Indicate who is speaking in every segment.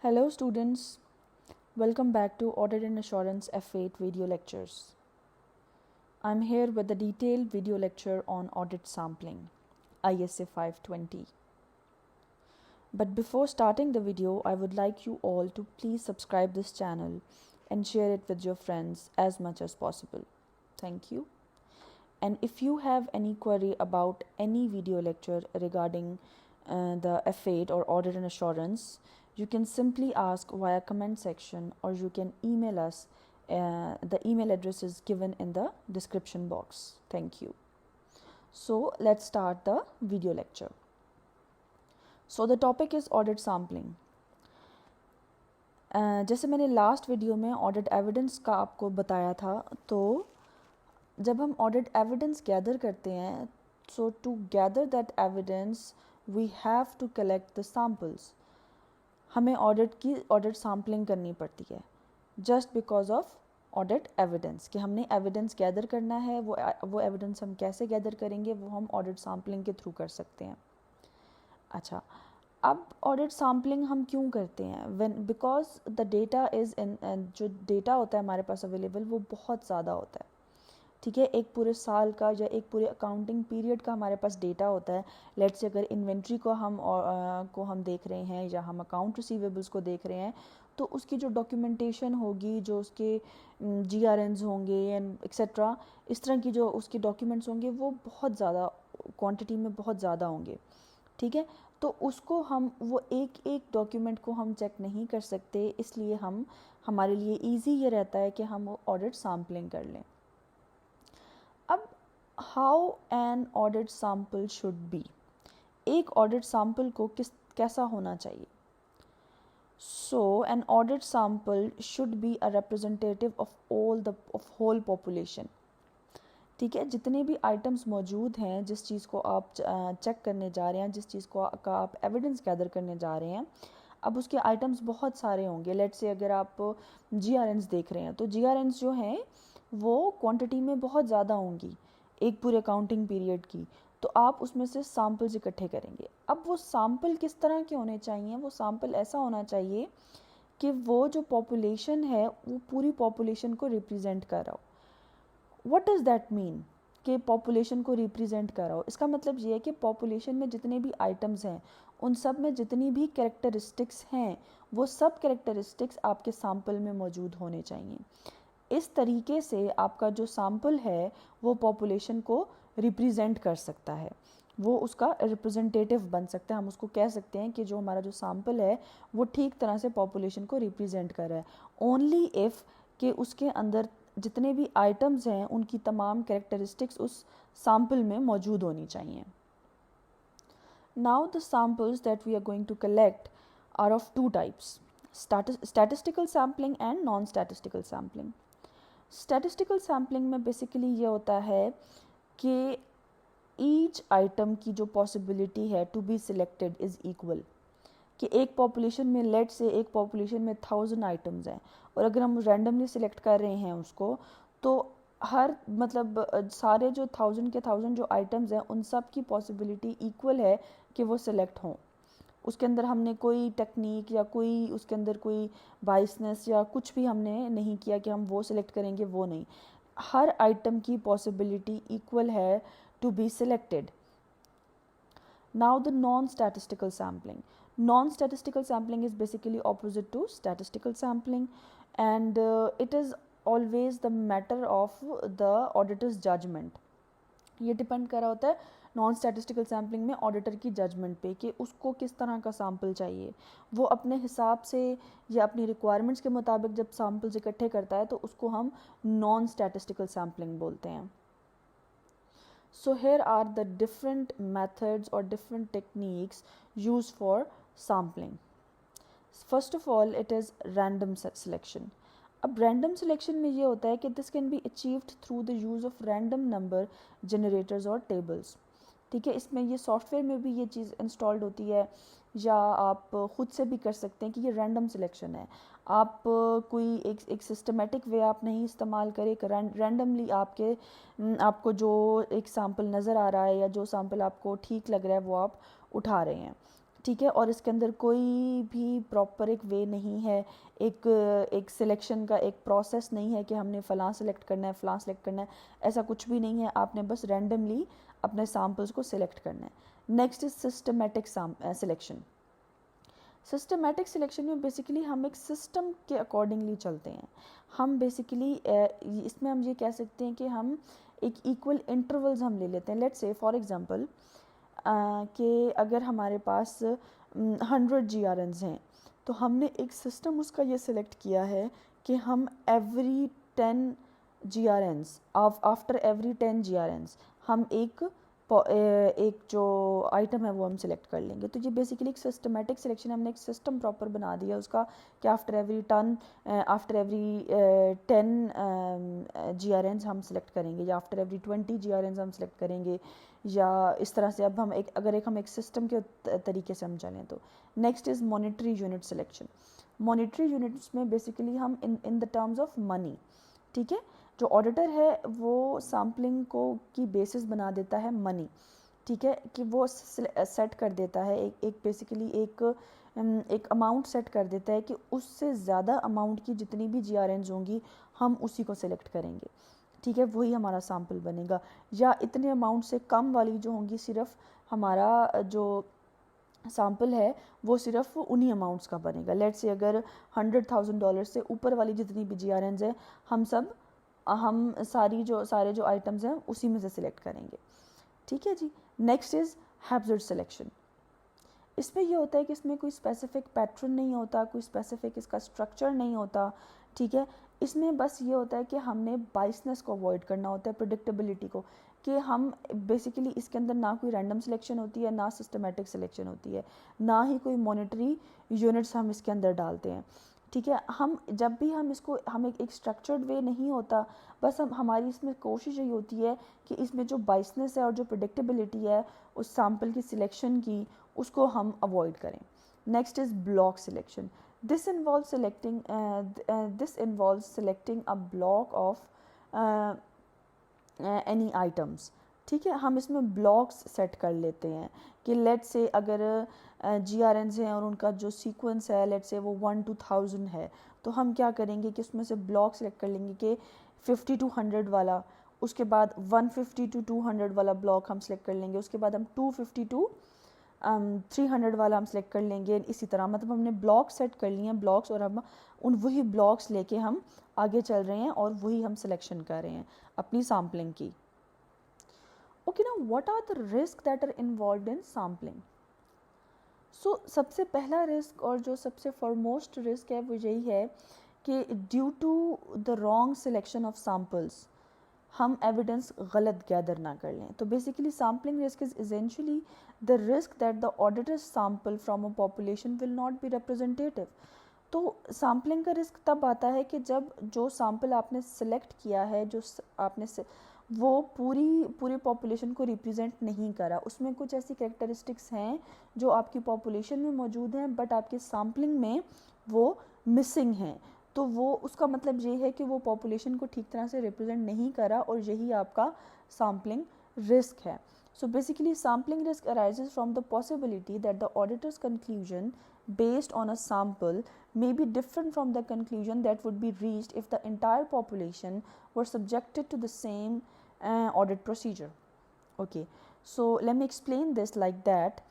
Speaker 1: Hello students, welcome back to Audit and Assurance F8 video lectures. I'm here with a detailed video lecture on audit sampling, ISA 520. But before starting the video, I would like you all to please subscribe this channel and share it with your friends as much as possible. Thank you. And if you have any query about any video lecture regarding the F8 or Audit and Assurance, you can simply ask via comment section or you can email us. The email address is given in the description box. Thank you. So let's start the video lecture. So the topic is audit sampling. जैसे मैंने last video में audit evidence का आपको बताया था, तो जब हम ऑडिट एविडेंस गैदर करते हैं, so to gather that evidence we have to collect the samples. हमें ऑडिट सैम्पलिंग करनी पड़ती है just because of audit evidence, कि हमने एविडेंस गैदर करना है. वो एविडेंस हम कैसे गैदर करेंगे, वो हम ऑडिट सैम्पलिंग के थ्रू कर सकते हैं. अच्छा, अब ऑडिट सैम्पलिंग हम क्यों करते हैं? Because the data is in, जो डेटा होता है हमारे पास अवेलेबल वो बहुत ज़्यादा होता है. ठीक है, एक पूरे साल का या एक पूरे अकाउंटिंग पीरियड का हमारे पास डेटा होता है. लेट्स से अगर इन्वेंट्री को हम देख रहे हैं या हम अकाउंट रिसीवेबल्स को देख रहे हैं, तो उसकी जो डॉक्यूमेंटेशन होगी, जो उसके GRNs होंगे एंड एक्सेट्रा, इस तरह की जो उसके डॉक्यूमेंट्स होंगे वो बहुत ज़्यादा क्वांटिटी में बहुत ज़्यादा होंगे. ठीक है, तो उसको हम वो एक एक डॉक्यूमेंट को हम चेक नहीं कर सकते, इसलिए हमारे लिए ईजी ये रहता है कि हम ऑडिट सैम्पलिंग कर लें. अब how an audit sample should be, एक ऑडिट सैम्पल को कैसा होना चाहिए? So an audit sample should be a representative of whole population. ठीक है, जितने भी आइटम्स मौजूद हैं, जिस चीज़ को आप चेक करने जा रहे हैं, जिस चीज़ को आप एविडेंस गैदर करने जा रहे हैं, अब उसके आइटम्स बहुत सारे होंगे. लेट्स से अगर आप GRNs देख रहे हैं, तो GRNs जो हैं वो क्वांटिटी में बहुत ज़्यादा होंगी एक पूरे अकाउंटिंग पीरियड की. तो आप उसमें से सैम्पल्स इकट्ठे करेंगे. अब वो सैम्पल किस तरह के होने चाहिए? वो सैम्पल ऐसा होना चाहिए कि वो जो पॉपुलेशन है वो पूरी पॉपुलेशन को रिप्रेजेंट कर रहा हो. व्हाट डज़ दैट मीन कि पॉपुलेशन को रिप्रेजेंट कर रहा हो? इसका मतलब ये है कि पॉपुलेशन में जितने भी आइटम्स हैं उन सब में जितनी भी कैरेक्टरिस्टिक्स हैं वो सब कैरेक्टरिस्टिक्स आपके सैम्पल में मौजूद होने चाहिए. इस तरीके से आपका जो सैम्पल है वो पॉपुलेशन को रिप्रेजेंट कर सकता है, वो उसका रिप्रेजेंटेटिव बन सकता है. हम उसको कह सकते हैं कि जो हमारा जो सैम्पल है वो ठीक तरह से पॉपुलेशन को रिप्रेजेंट कर रहा है. ओनली इफ़ कि उसके अंदर जितने भी आइटम्स हैं उनकी तमाम कैरेक्टरिस्टिक्स उस सैम्पल में मौजूद होनी चाहिए. Now the samples that we are going to collect are of two types, statistical sampling and non statistical sampling. Statistical sampling में बेसिकली ये होता है कि ईच आइटम की जो पॉसिबिलिटी है to be selected is equal. कि एक पॉपुलेशन में, लेट से एक पॉपुलेशन में 1000 आइटम्स हैं और अगर हम रैंडमली सिलेक्ट कर रहे हैं उसको, तो हर मतलब सारे जो 1000 के 1000 जो आइटम्स हैं उन सब की पॉसिबिलिटी इक्वल है कि वो सिलेक्ट हों. उसके अंदर हमने कोई टेक्निक या कोई उसके अंदर कोई बाइसनेस या कुछ भी हमने नहीं किया कि हम वो सिलेक्ट करेंगे, वो नहीं. हर आइटम की पॉसिबिलिटी इक्वल है to be selected. Now the non-statistical sampling. Non-statistical sampling is basically opposite to statistical sampling, and it is always the matter of the auditor's judgment. ये डिपेंड कर रहा होता है नॉन स्टैटिस्टिकल सैम्पलिंग में auditor की judgement पे कि उसको किस तरह का सैम्पल चाहिए. वो अपने हिसाब से या अपनी रिक्वायरमेंट्स के मुताबिक जब सैम्पल्स इकट्ठे करता है तो उसको हम नॉन स्टैटिस्टिकल सैम्पलिंग बोलते हैं. So here are the different methods or different techniques used for sampling. First of all, it is random selection. अब random selection में ये होता है कि this can be achieved through the use of random number generators or tables. ठीक है, इसमें ये सॉफ्टवेयर में भी ये चीज़ इंस्टॉल्ड होती है या आप ख़ुद से भी कर सकते हैं कि ये रैंडम सिलेक्शन है. आप कोई एक सिस्टमेटिक वे आप नहीं इस्तेमाल करें, रैंडमली आपको जो एक सैम्पल नज़र आ रहा है या जो सैम्पल आपको ठीक लग रहा है वो आप उठा रहे हैं. ठीक है, और इसके अंदर कोई भी प्रॉपर एक वे नहीं है, एक सिलेक्शन का एक प्रोसेस नहीं है कि हमने फ़लाँ सेलेक्ट करना है, फ़लाँ सेलेक्ट करना है, ऐसा कुछ भी नहीं है। आपने बस रैंडमली अपने सैम्पल्स को सिलेक्ट करना है। Next is systematic selection. Systematic selection में बेसिकली हम एक सिस्टम के अकॉर्डिंगली चलते हैं। हम बेसिकली इसमें हम ये कह सकते हैं कि हम एक इक्वल इंटरवल्स हम ले लेते हैं। लेट्स से फॉर एग्जांपल कि अगर हमारे पास 100 GRNs हैं, तो हमने एक सिस्टम उसका ये सिलेक्ट किया है कि हम every 10 GRNs after every 10 GRNs हम एक जो आइटम है वो हम सिलेक्ट कर लेंगे। तो ये बेसिकली एक सिस्टमेटिक सिलेक्शन, हमने एक सिस्टम प्रॉपर बना दिया उसका कि आफ्टर एवरी 10 GRNs हम सिलेक्ट करेंगे, या आफ्टर एवरी 20 GRNs हम सिलेक्ट करेंगे, या इस तरह से। अब हम एक सिस्टम के तरीके से हम चलें तो next is monetary unit selection. Monetary units में बेसिकली हम in the terms of money, ठीक है, जो ऑडिटर है वो सैम्पलिंग को की बेसिस बना देता है मनी, ठीक है, कि वो सेट कर देता है एक बेसिकली एक अमाउंट सेट कर देता है कि उससे ज़्यादा अमाउंट की जितनी भी GRNs होंगी हम उसी को सिलेक्ट करेंगे, ठीक है, वही हमारा सैम्पल बनेगा। या इतने अमाउंट से कम वाली जो होंगी, सिर्फ हमारा जो सैम्पल है वो सिर्फ उन्हीं अमाउंट्स का बनेगा। लेट्स से अगर $100,000 से ऊपर वाली जितनी भी GRNs है हम सारे जो आइटम्स हैं उसी में से सिलेक्ट करेंगे, ठीक है जी। Next is hazard selection. इसमें ये होता है कि इसमें कोई स्पेसिफिक पैटर्न नहीं होता, कोई स्पेसिफिक इसका स्ट्रक्चर नहीं होता, ठीक है। इसमें बस ये होता है कि हमने बाइसनेस को अवॉइड करना होता है, प्रेडिक्टेबिलिटी को, कि हम बेसिकली इसके अंदर ना कोई रैंडम सिलेक्शन होती है, ना सिस्टमेटिक सिलेक्शन होती है, ना ही कोई मॉनेटरी यूनिट्स हम इसके अंदर डालते हैं, ठीक है। हम जब भी हम इसको हम एक स्ट्रक्चर्ड वे नहीं होता, बस हमारी इसमें कोशिश यही होती है कि इसमें जो बाइसनेस है और जो प्रेडिक्टेबिलिटी है उस सैम्पल की सिलेक्शन की, उसको हम अवॉइड करें। Next is block selection. This involve selecting a block of any items, ठीक है। हम इसमें ब्लॉक्स सेट कर लेते हैं कि लेट से अगर GRNs हैं और उनका जो सीक्वेंस है लेट से वो 1 to 1000 है, तो हम क्या करेंगे कि उसमें से ब्लॉक सेलेक्ट कर लेंगे कि 50 to 100 वाला, उसके बाद 150 to 200 वाला ब्लॉक हम सेलेक्ट कर लेंगे, उसके बाद हम 250 to 300 वाला हम सेलेक्ट कर लेंगे। इसी तरह मतलब हमने ब्लॉक सेट कर लिए हैं, ब्लॉक्स, और हम वही ब्लॉक्स लेके हम आगे चल रहे हैं और वही हम सिलेक्शन कर रहे हैं अपनी सैम्पलिंग की। ओके, ना what are the risk that are involved in sampling. So सबसे पहला रिस्क और जो सबसे फॉरमोस्ट रिस्क है वो यही है कि due to the wrong selection of samples हम एविडेंस गलत गैदर ना कर लें। तो basically sampling risk is essentially the risk that the auditor's sample from a population will not be representative. तो सैम्पलिंग का रिस्क तब आता है कि जब जो सैम्पल आपने सेलेक्ट किया है, जो आपने वो पूरी पॉपुलेशन को रिप्रेजेंट नहीं करा, उसमें कुछ ऐसी कैरेक्टरिस्टिक्स हैं जो आपकी पॉपुलेशन में मौजूद हैं बट आपकी सैम्पलिंग में वो मिसिंग हैं। तो वो उसका मतलब ये है कि वो पॉपुलेशन को ठीक तरह से रिप्रेजेंट नहीं करा, और यही आपका सैम्पलिंग रिस्क है। So basically sampling risk arises from the possibility that the auditor's conclusion based on a sample may be different from the conclusion that would be reached if the entire population were subjected to the same audit procedure. Okay, so let me explain this like that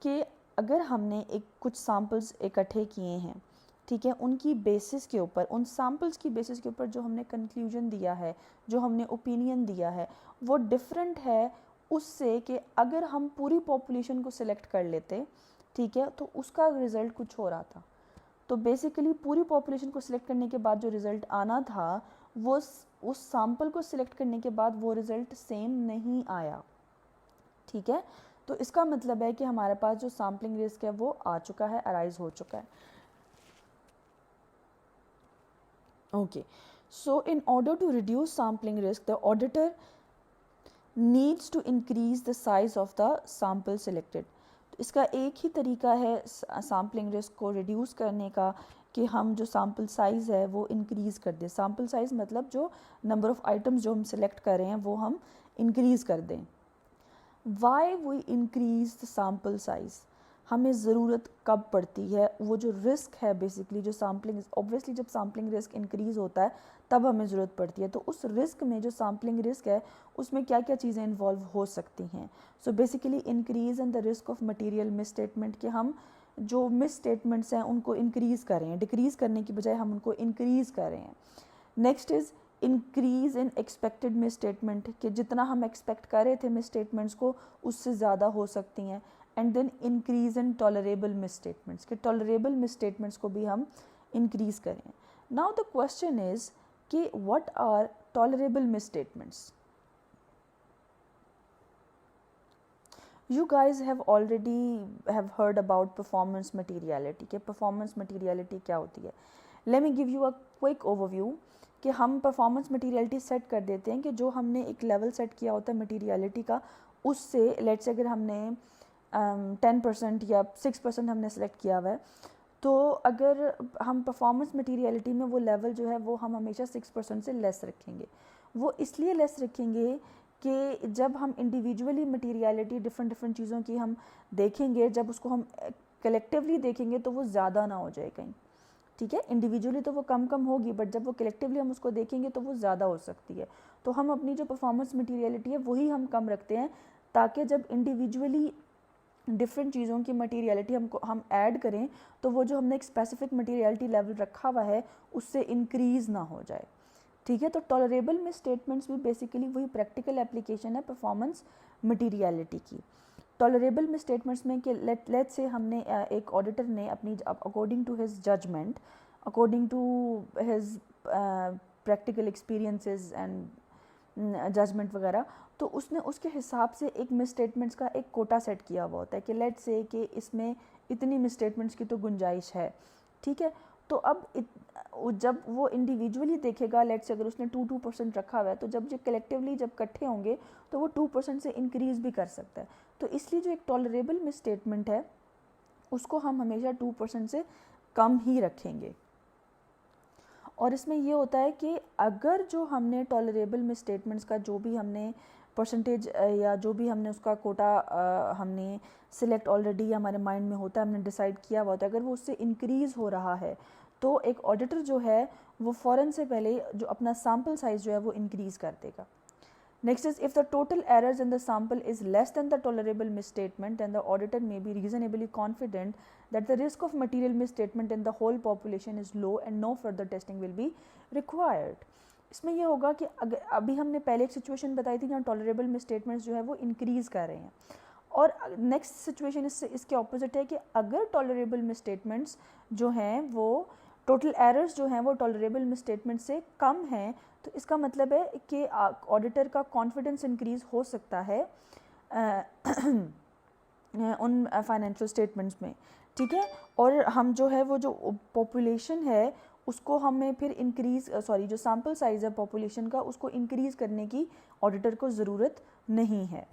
Speaker 1: कि अगर हमने कुछ samples इकट्ठे किए हैं, ठीक है, उनकी बेसिस के ऊपर, उन सैम्पल्स की बेसिस के ऊपर जो हमने कंक्लूजन दिया है, जो हमने ओपिनियन दिया है, वो डिफरेंट है उससे कि अगर हम पूरी पॉपुलेशन को सिलेक्ट कर लेते, ठीक है, तो उसका रिज़ल्ट कुछ हो रहा था। तो बेसिकली पूरी पॉपुलेशन को सिलेक्ट करने के बाद जो रिज़ल्ट आना था वो उस सैम्पल को सिलेक्ट करने के बाद वो रिज़ल्ट सेम नहीं आया, ठीक है। तो इसका मतलब है कि हमारे पास जो सैम्पलिंग रिस्क है वो आ चुका है, अराइज हो चुका है। Okay, so in order to reduce sampling risk, the auditor needs to increase the size of the sample selected. तो इसका एक ही तरीका है सैम्पलिंग रिस्क को रिड्यूस करने का कि हम जो सैम्पल साइज़ है वो इंक्रीज़ कर दें। सैम्पल साइज़ मतलब जो नंबर ऑफ़ आइटम्स जो हम सेलेक्ट कर रहे हैं वो हम इंक्रीज़ कर दें। Why we increase the sample size? हमें ज़रूरत कब पड़ती है, वो जो रिस्क है बेसिकली जो सैम्पलिंग, ऑब्वियसली जब सैम्पलिंग रिस्क इंक्रीज़ होता है तब हमें ज़रूरत पड़ती है। तो उस रिस्क में जो सैम्पलिंग रिस्क है उसमें क्या क्या चीज़ें इन्वॉल्व हो सकती हैं। So basically increase in the risk of material miss statement, कि हम जो मिस स्टेटमेंट्स हैं उनको इंक्रीज़ करें, डिक्रीज़ करने की बजाय हम उनको इंक्रीज़ करें। Next is increase in expected miss statement, कि जितना हम एक्सपेक्ट कर रहे थे मिस स्टेटमेंट्स को उससे ज़्यादा हो सकती हैं। And then increase in tolerable misstatements, कि टॉलरेबल मिस स्टेटमेंट्स को भी हम इंक्रीज़ करें। नाउ द क्वेश्चन इज़ कि what are tolerable misstatements. You guys have already have heard about performance materiality, कि performance materiality क्या होती है। Let me give you a quick overview कि हम performance materiality सेट कर देते हैं कि जो हमने एक लेवल सेट किया होता है materiality का, उससे लेट्स अगर हमने 10% या 6% हमने सेलेक्ट किया हुआ है, तो अगर हम परफॉर्मेंस मटीरियलिटी में वो लेवल जो है वो हम हमेशा 6% से लेस रखेंगे। वो इसलिए लेस रखेंगे कि जब हम इंडिविजुअली मटीरियलिटी डिफरेंट चीज़ों की हम देखेंगे, जब उसको हम कलेक्टिवली देखेंगे तो वो ज़्यादा ना हो जाए कहीं, ठीक है। इंडिविजुअली तो वो कम होगी, बट जब वो कलेक्टिवली हम उसको देखेंगे तो वो ज़्यादा हो सकती है। तो हम अपनी जो परफॉर्मेंस मटीरियलिटी है वही हम कम रखते हैं, ताकि जब इंडिविजुअली डिफरेंट चीज़ों की मटीरियलिटी हम ऐड करें तो वो जो हमने एक स्पेसिफिक मटीरियलिटी लेवल रखा हुआ है उससे इंक्रीज़ ना हो जाए, ठीक है। तो टॉलरेबल मिस स्टेटमेंट्स भी बेसिकली वही प्रैक्टिकल एप्लीकेशन है परफॉर्मेंस मटीरियलिटी की। टॉलरेबल मिस स्टेटमेंट्स में कि लेट्स से हमने एक ऑडिटर ने अपनी according to his judgement, according to his practical experiences and judgement वगैरह, तो उसने उसके हिसाब से एक मिस स्टेटमेंट्स का एक कोटा सेट किया हुआ होता है कि लेट्स से कि इसमें इतनी मिस स्टेटमेंट्स की तो गुंजाइश है, ठीक है। तो अब जब वो इंडिविजुअली देखेगा, लेट्स से अगर उसने 2% रखा हुआ है, तो जब ये कलेक्टिवली जब इकट्ठे होंगे तो वो 2% से इंक्रीज़ भी कर सकता है। तो इसलिए जो एक टॉलरेबल मिस स्टेटमेंट है उसको हम हमेशा 2% से कम ही रखेंगे। और इसमें ये होता है कि अगर जो हमने टॉलरेबल मिस स्टेटमेंट्स का जो भी हमने परसेंटेज या जो भी हमने उसका कोटा हमने सिलेक्ट ऑलरेडी हमारे माइंड में होता है, हमने डिसाइड किया हुआ होता है, अगर वो उससे इंक्रीज़ हो रहा है तो एक ऑडिटर जो है वो फ़ौरन से पहले जो अपना सैम्पल साइज़ जो है वो इंक्रीज़ कर देगा। Next is, if the total errors in the sample is less than the tolerable misstatement, then the auditor may be reasonably confident that the risk of material misstatement in the whole population is low and no further testing will be required. इसमें ये होगा कि अभी हमने पहले एक situation बताई थी जहाँ टॉलरेबल मिसस्टेटमेंट्स जो है वो इंक्रीज़ कर रहे हैं, और नेक्स्ट सिचुएशन इसके ऑपोजिट है कि अगर टॉलरेबल मिसस्टेटमेंट्स जो हैं वो टोटल एरर्स जो हैं वो टॉलरेबल मिसस्टेटमेंट से कम हैं, तो इसका मतलब है कि ऑडिटर का कॉन्फिडेंस इंक्रीज़ हो सकता है उन फाइनेंशियल स्टेटमेंट्स में, ठीक है। और हम जो है वो जो पॉपुलेशन है उसको हमें फिर जो सैम्पल साइज़ है पॉपुलेशन का उसको इंक्रीज़ करने की ऑडिटर को ज़रूरत नहीं है।